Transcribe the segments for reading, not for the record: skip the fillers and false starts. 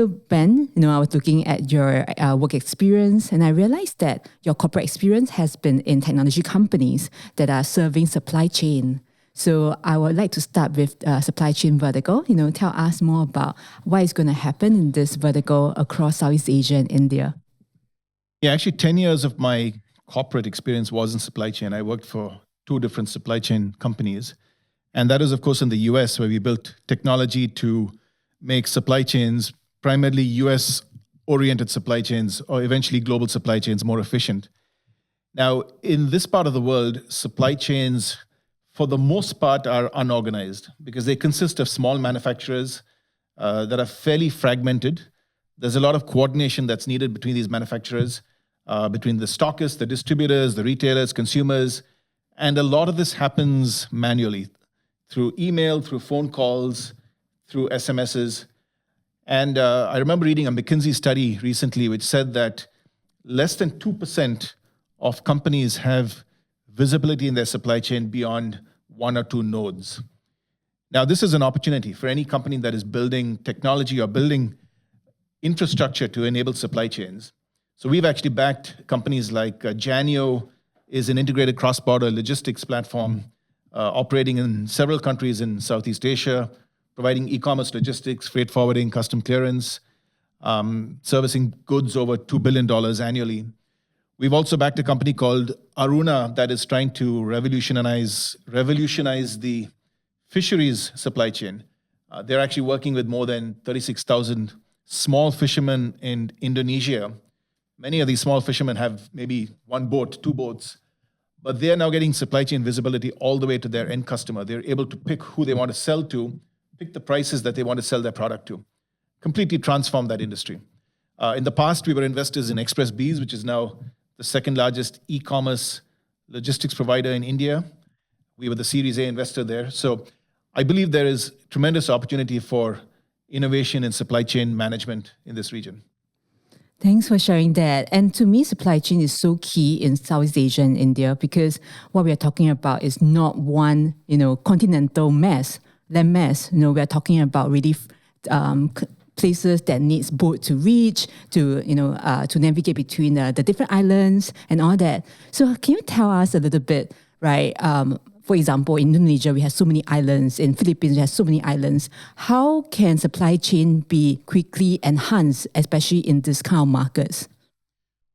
So Ben, I was looking at your work experience and I realized that your corporate experience has been in technology companies that are serving supply chain. So I would like to start with supply chain vertical. Tell us more about what is going to happen in this vertical across Southeast Asia and India. Yeah, actually 10 years of my corporate experience was in supply chain. I worked for 2 different supply chain companies. And that is, of course, in the US, where we built technology to make supply chains, primarily US-oriented supply chains, or eventually global supply chains, more efficient. Now, in this part of the world, supply chains, for the most part, are unorganized because they consist of small manufacturers that are fairly fragmented. There's a lot of coordination that's needed between these manufacturers, between the stockists, the distributors, the retailers, consumers. And a lot of this happens manually through email, through phone calls, through SMSs. And I remember reading a McKinsey study recently which said that less than 2% of companies have visibility in their supply chain beyond 1 or 2 nodes. Now, this is an opportunity for any company that is building technology or building infrastructure to enable supply chains. So we've actually backed companies like Janio is an integrated cross-border logistics platform operating in several countries in Southeast Asia, providing e-commerce logistics, freight forwarding, custom clearance, servicing goods over $2 billion annually. We've also backed a company called Aruna that is trying to revolutionize the fisheries supply chain. They're actually working with more than 36,000 small fishermen in Indonesia. Many of these small fishermen have maybe 1 boat, 2 boats, but they're now getting supply chain visibility all the way to their end customer. They're able to pick who they want to sell to, pick the prices that they want to sell their product to, completely transform that industry. In the past, we were investors in ExpressBees, which is now the 2nd largest e-commerce logistics provider in India. We were the Series A investor there. So I believe there is tremendous opportunity for innovation in supply chain management in this region. Thanks for sharing that. And to me, supply chain is so key in Southeast Asia and India because what we are talking about is not one, continental land mass. We are talking about really places that needs boat to reach, to navigate between the different islands and all that. So can you tell us a little bit, right? For example, in Indonesia, we have so many islands. In Philippines, we have so many islands. How can supply chain be quickly enhanced, especially in this kind of markets?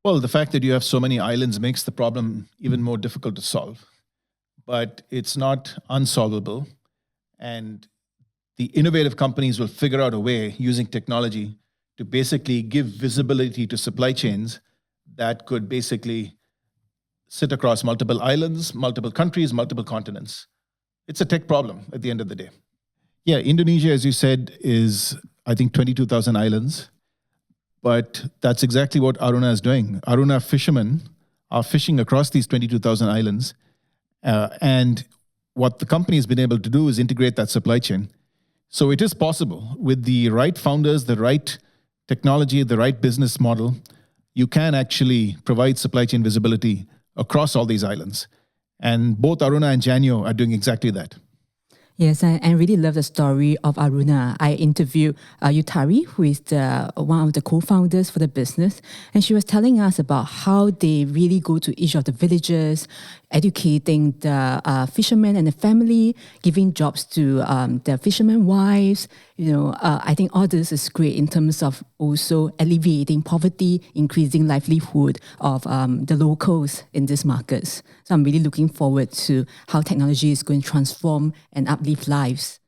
Well, the fact that you have so many islands makes the problem even more difficult to solve. But it's not unsolvable. And the innovative companies will figure out a way using technology to basically give visibility to supply chains that could basically sit across multiple islands, multiple countries, multiple continents. It's a tech problem at the end of the day. Yeah, Indonesia, as you said, is, I think, 22,000 islands. But that's exactly what Aruna is doing. Aruna fishermen are fishing across these 22,000 islands. And what the company has been able to do is integrate that supply chain. So it is possible with the right founders, the right technology, the right business model, you can actually provide supply chain visibility across all these islands. And both Aruna and Janio are doing exactly that. Yes, I really love the story of Aruna. I interviewed Yutari, who is one of the co-founders for the business, and she was telling us about how they really go to each of the villages, educating the fishermen and the family, giving jobs to the fishermen wives. I think all this is great in terms of also alleviating poverty, increasing livelihood of the locals in these markets. So I'm really looking forward to how technology is going to transform and uplift lives.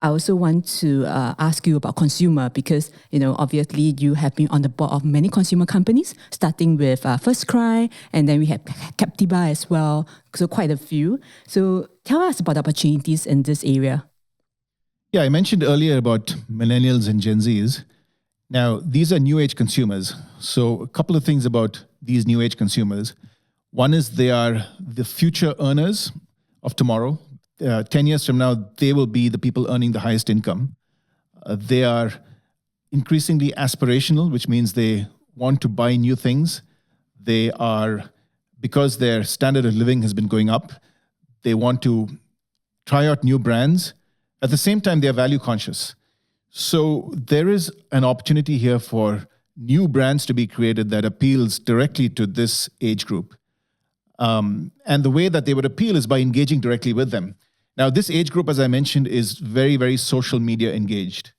I also want to ask you about consumer because, obviously you have been on the board of many consumer companies, starting with First Cry, and then we have Captiva as well, so quite a few. So tell us about the opportunities in this area. Yeah, I mentioned earlier about millennials and Gen Zs. Now, these are new age consumers. So a couple of things about these new age consumers. One is they are the future earners of tomorrow. 10 years from now, they will be the people earning the highest income. They are increasingly aspirational, which means they want to buy new things. They are, because their standard of living has been going up, they want to try out new brands. At the same time, they are value conscious. So there is an opportunity here for new brands to be created that appeals directly to this age group. And the way that they would appeal is by engaging directly with them. Now, this age group, as I mentioned, is very, very social media engaged.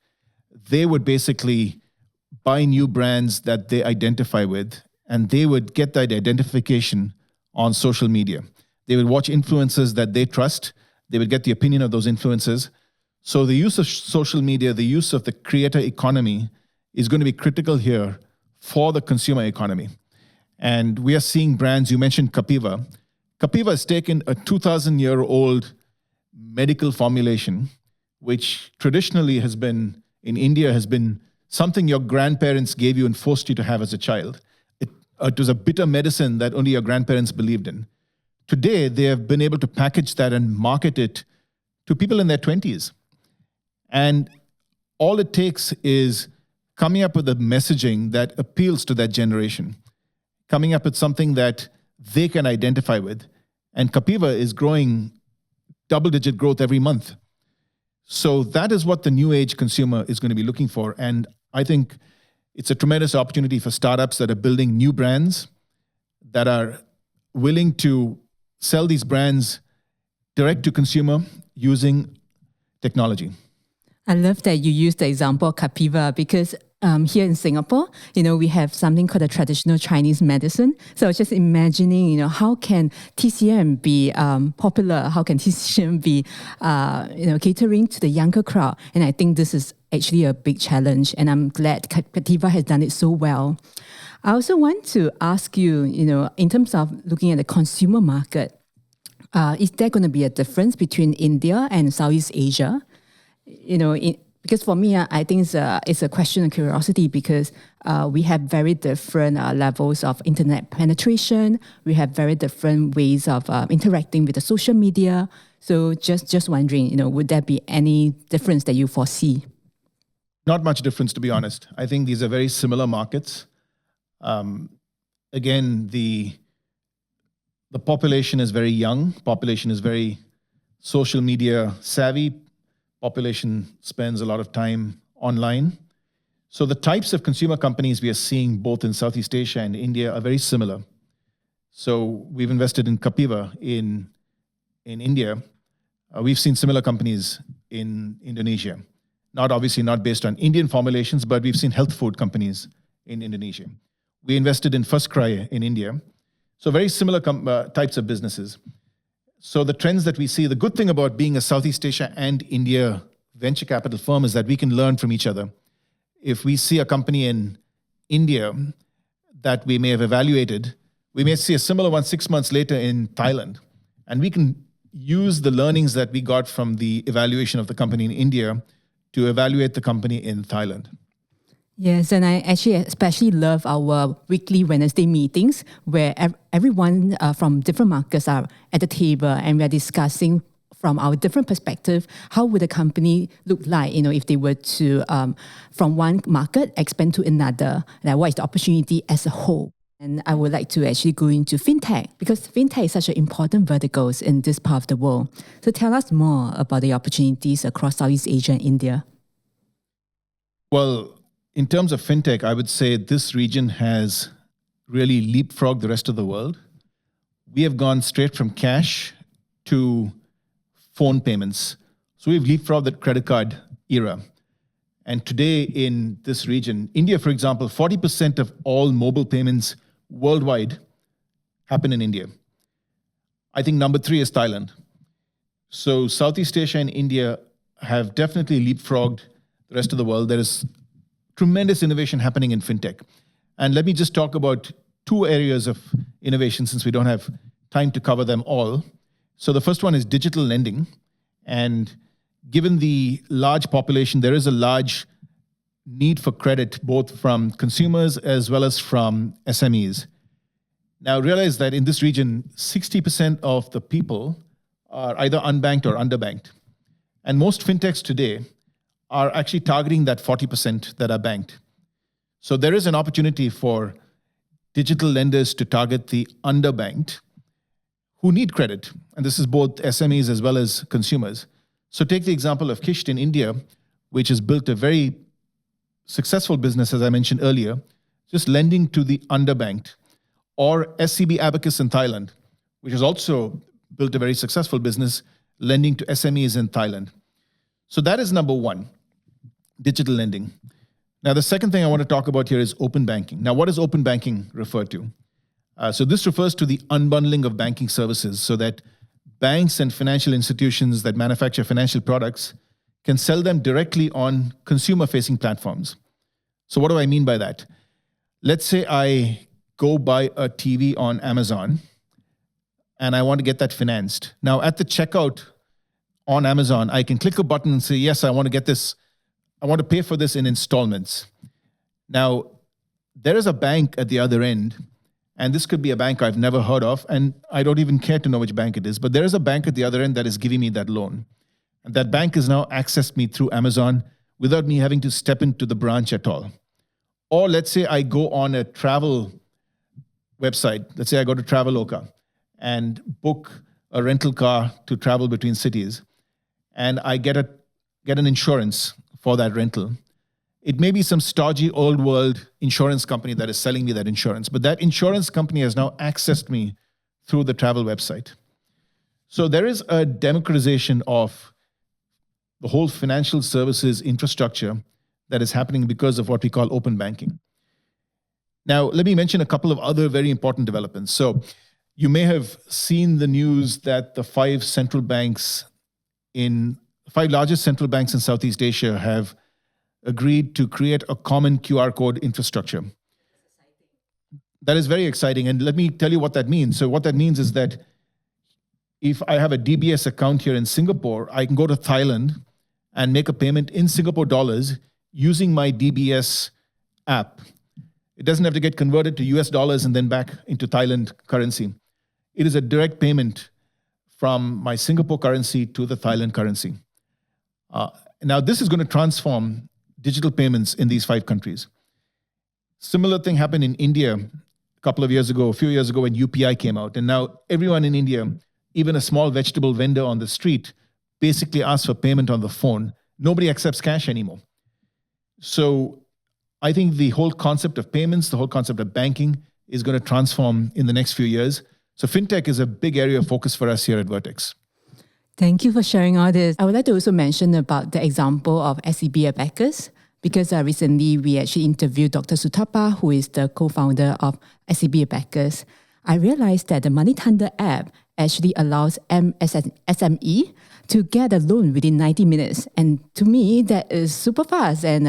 They would basically buy new brands that they identify with, and they would get that identification on social media. They would watch influencers that they trust. They would get the opinion of those influencers. So the use of social media, the use of the creator economy is going to be critical here for the consumer economy. And we are seeing brands, you mentioned Capiva. Capiva has taken a 2,000-year-old medical formulation, which traditionally has been, in India, has been something your grandparents gave you and forced you to have as a child. It was a bitter medicine that only your grandparents believed in. Today, they have been able to package that and market it to people in their 20s. And all it takes is coming up with a messaging that appeals to that generation, coming up with something that they can identify with. And Capiva is growing double-digit growth every month. So that is what the new age consumer is going to be looking for. And I think it's a tremendous opportunity for startups that are building new brands, that are willing to sell these brands direct to consumer using technology. I love that you used the example of Capiva because here in Singapore, we have something called a traditional Chinese medicine. So I was just imagining, how can TCM be popular? How can TCM be, catering to the younger crowd? And I think this is actually a big challenge. And I'm glad Capiva has done it so well. I also want to ask you, in terms of looking at the consumer market, is there going to be a difference between India and Southeast Asia? Because for me, I think it's a question of curiosity because we have very different levels of internet penetration. We have very different ways of interacting with the social media. So just wondering, would there be any difference that you foresee? Not much difference, to be honest. I think these are very similar markets. Again, the population is very young. Population is very social media savvy. Population spends a lot of time online. So the types of consumer companies we are seeing both in Southeast Asia and India are very similar. So we've invested in Capiva in India. We've seen similar companies in Indonesia. Obviously not based on Indian formulations, but we've seen health food companies in Indonesia. We invested in FirstCry in India. So very similar types of businesses. So the trends that we see, the good thing about being a Southeast Asia and India venture capital firm is that we can learn from each other. If we see a company in India that we may have evaluated, we may see a similar one 6 months later in Thailand. And we can use the learnings that we got from the evaluation of the company in India to evaluate the company in Thailand. Yes, and I actually especially love our weekly Wednesday meetings where everyone from different markets are at the table and we're discussing from our different perspective, how would a company look like, if they were to, from one market, expand to another, like what is the opportunity as a whole. And I would like to actually go into Fintech because Fintech is such an important vertical in this part of the world. So tell us more about the opportunities across Southeast Asia and India. Well, in terms of Fintech, I would say this region has really leapfrogged the rest of the world. We have gone straight from cash to phone payments. So we've leapfrogged the credit card era. And today in this region, India, for example, 40% of all mobile payments worldwide happen in India. I think number 3 is Thailand. So Southeast Asia and India have definitely leapfrogged the rest of the world. There is tremendous innovation happening in Fintech. And let me just talk about 2 areas of innovation since we don't have time to cover them all. So the first one is digital lending. And given the large population, there is a large need for credit, both from consumers as well as from SMEs. Now realize that in this region, 60% of the people are either unbanked or underbanked. And most fintechs today are actually targeting that 40% that are banked. So there is an opportunity for digital lenders to target the underbanked who need credit. And this is both SMEs as well as consumers. So take the example of Kisht in India, which has built a very successful business, as I mentioned earlier, just lending to the underbanked, or SCB Abacus in Thailand, which has also built a very successful business lending to SMEs in Thailand. So that is number one, digital lending. Now, the second thing I want to talk about here is open banking. Now, what does open banking refer to? So this refers to the unbundling of banking services so that banks and financial institutions that manufacture financial products can sell them directly on consumer-facing platforms. So what do I mean by that? Let's say I go buy a TV on Amazon and I want to get that financed. Now, at the checkout on Amazon, I can click a button and say, yes, I want to get this. I want to pay for this in installments. Now, there is a bank at the other end, and this could be a bank I've never heard of, and I don't even care to know which bank it is, but there is a bank at the other end that is giving me that loan. And that bank has now accessed me through Amazon without me having to step into the branch at all. Or let's say I go on a travel website. Let's say I go to Traveloka and book a rental car to travel between cities, and I get an insurance for that rental. It may be some stodgy old world insurance company that is selling me that insurance, but that insurance company has now accessed me through the travel website. So there is a democratization of the whole financial services infrastructure that is happening because of what we call open banking. Now, let me mention a couple of other very important developments. So you may have seen the news that the five largest central banks in Southeast Asia have agreed to create a common QR code infrastructure. That is very exciting. And let me tell you what that means. So what that means is that if I have a DBS account here in Singapore, I can go to Thailand and make a payment in Singapore dollars using my DBS app. It doesn't have to get converted to US dollars and then back into Thailand currency. It is a direct payment from my Singapore currency to the Thailand currency. Now, this is going to transform digital payments in these five countries. Similar thing happened in India a few years ago when UPI came out. And now everyone in India, even a small vegetable vendor on the street, basically asks for payment on the phone. Nobody accepts cash anymore. So I think the whole concept of payments, the whole concept of banking is going to transform in the next few years. So fintech is a big area of focus for us here at Vertex. Thank you for sharing all this. I would like to also mention about the example of SCB Abacus, because recently we actually interviewed Dr. Sutapa, who is the co-founder of SCB Abacus. I realized that the Money Thunder app actually allows SME to get a loan within 90 minutes. And to me, that is super fast and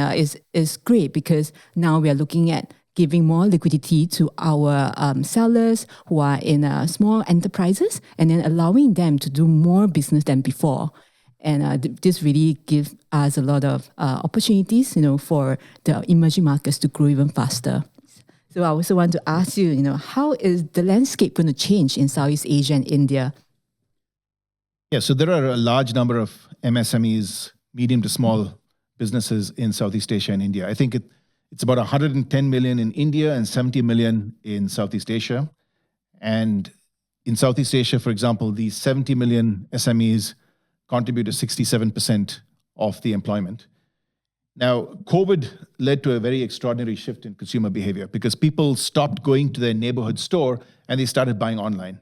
is great because now we are looking at giving more liquidity to our sellers who are in small enterprises and then allowing them to do more business than before. And this really gives us a lot of opportunities, for the emerging markets to grow even faster. So I also want to ask you, how is the landscape going to change in Southeast Asia and India? Yeah, so there are a large number of MSMEs, medium to small businesses in Southeast Asia and India. I think it's about 110 million in India and 70 million in Southeast Asia. And in Southeast Asia, for example, the 70 million SMEs contribute to 67% of the employment. Now, COVID led to a very extraordinary shift in consumer behavior because people stopped going to their neighborhood store and they started buying online.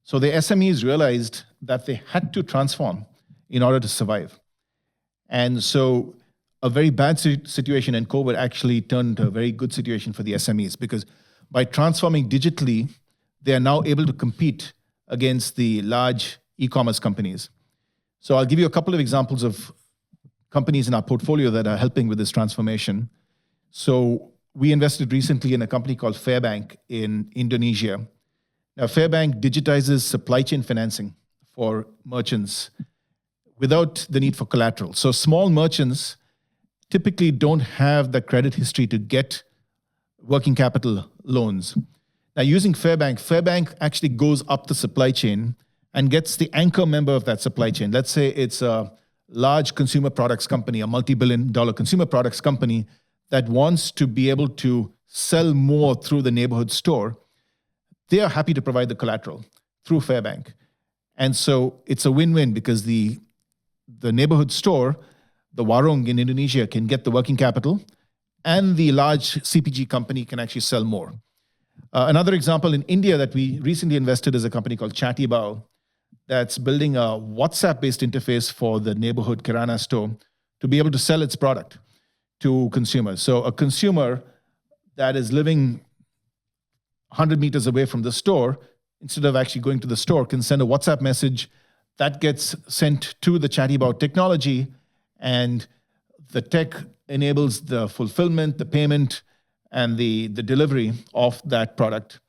So the SMEs realized that they had to transform in order to survive. And so a very bad situation in COVID actually turned to a very good situation for the SMEs because by transforming digitally, they are now able to compete against the large e-commerce companies. So I'll give you a couple of examples of companies in our portfolio that are helping with this transformation. So we invested recently in a company called Fairbank in Indonesia. Now, Fairbank digitizes supply chain financing for merchants without the need for collateral. So small merchants typically don't have the credit history to get working capital loans. Now, using Fairbank actually goes up the supply chain and gets the anchor member of that supply chain. Let's say it's a large consumer products company, a multi-billion-dollar consumer products company that wants to be able to sell more through the neighborhood store. They are happy to provide the collateral through Fairbank. And so it's a win-win because the neighborhood store the warung in Indonesia can get the working capital, and the large CPG company can actually sell more. Another example in India that we recently invested is a company called Chatibao that's building a WhatsApp-based interface for the neighborhood Kirana store to be able to sell its product to consumers. So a consumer that is living 100 meters away from the store, instead of actually going to the store, can send a WhatsApp message that gets sent to the Chatibao technology, and the tech enables the fulfillment, the payment, and the delivery of that product.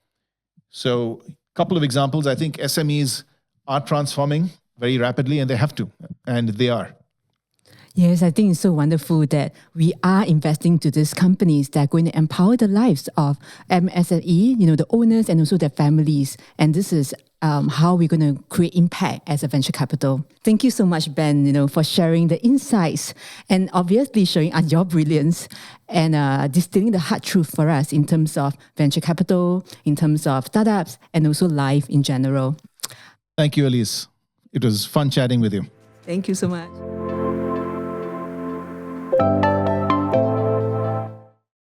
So a couple of examples. I think SMEs are transforming very rapidly, and they have to, and they are. Yes, I think it's so wonderful that we are investing to these companies that are going to empower the lives of MSME, the owners and also their families. And this is how we're going to create impact as a venture capital. Thank you so much, Ben, for sharing the insights and obviously showing us your brilliance and distilling the hard truth for us in terms of venture capital, in terms of startups, and also life in general. Thank you, Elise. It was fun chatting with you. Thank you so much.